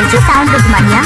DJ sound Dudhmaniya.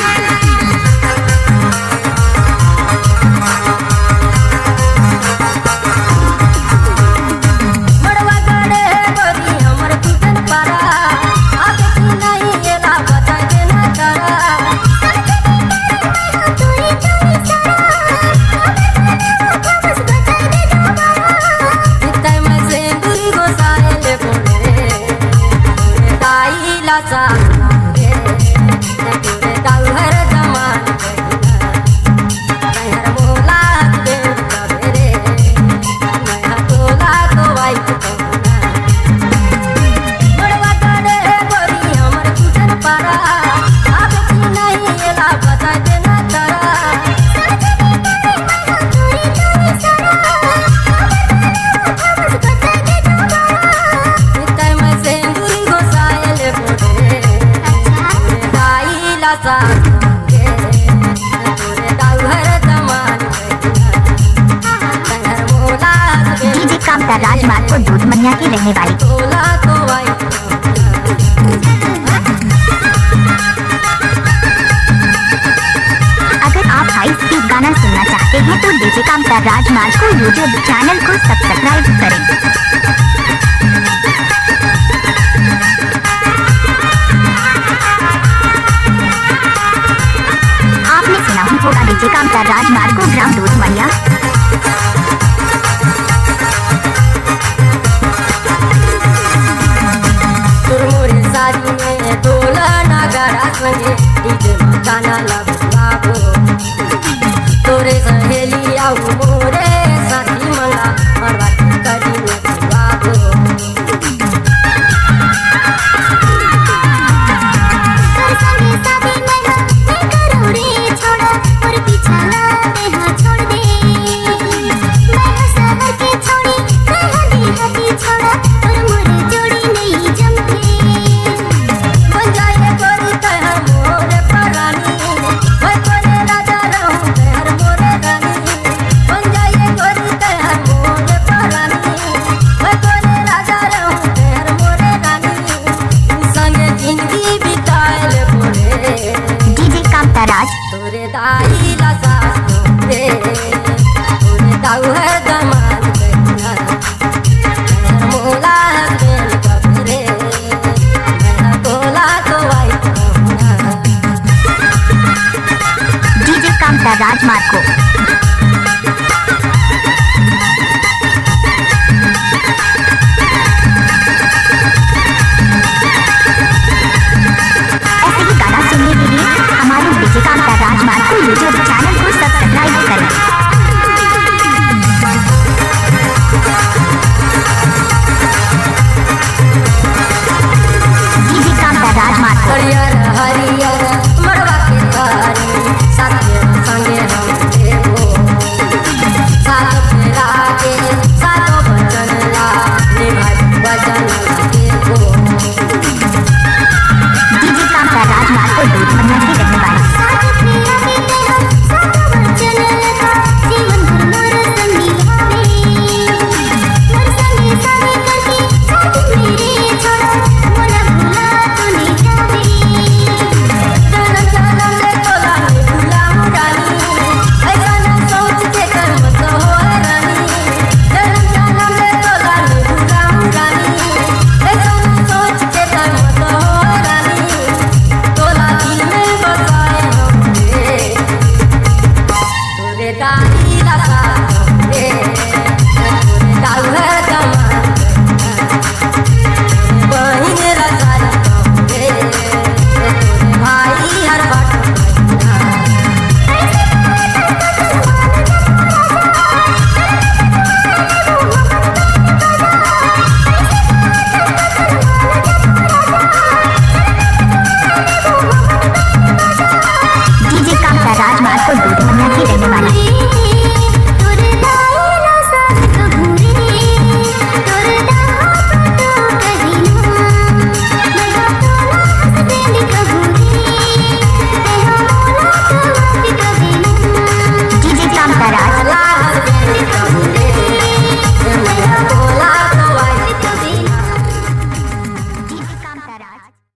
DJ Kamta राजमार्ग को दूधमनिया की रहने वाली। अगर आप हाई स्पीड गाना सुनना चाहते हैं तो डीजे कामता राजमार्ग को यूट्यूब चैनल को सब्सक्राइब करें। आपने सुना ही होगा डीजे कामता राजमार्ग को ग्राम दूधमनिया। डीजे गाना लागो तोरे सहेली आऊ मोरे साथी मंगा मरवाती कदी में बाबो तोर संगे शादी में मैं करूं रे छोड़ा और पीछा ना देहा छोड़ दे। मैं शहर के छोड़ी कहां देहाती छोड़ा और मोरे जोड़ी नहीं जमती। बन जाए गोरी तहर मोरे परानी मैं तोरे राजा रहूं तहर मोरे रानी। बन जाए गोरी तहर मोरे परानी मैं तोरे राजा रहूं तहर मोरे रानी। संगे जिंदगी बिताएल बोले डीजे कामता राज। तोरे दाई ला सास तोरे तोरे दाऊ है दमाद बेटा मोला हसबेंड कबरे मैं बोला तो आई कहूँगा। डीजे कामता राजमार्ग को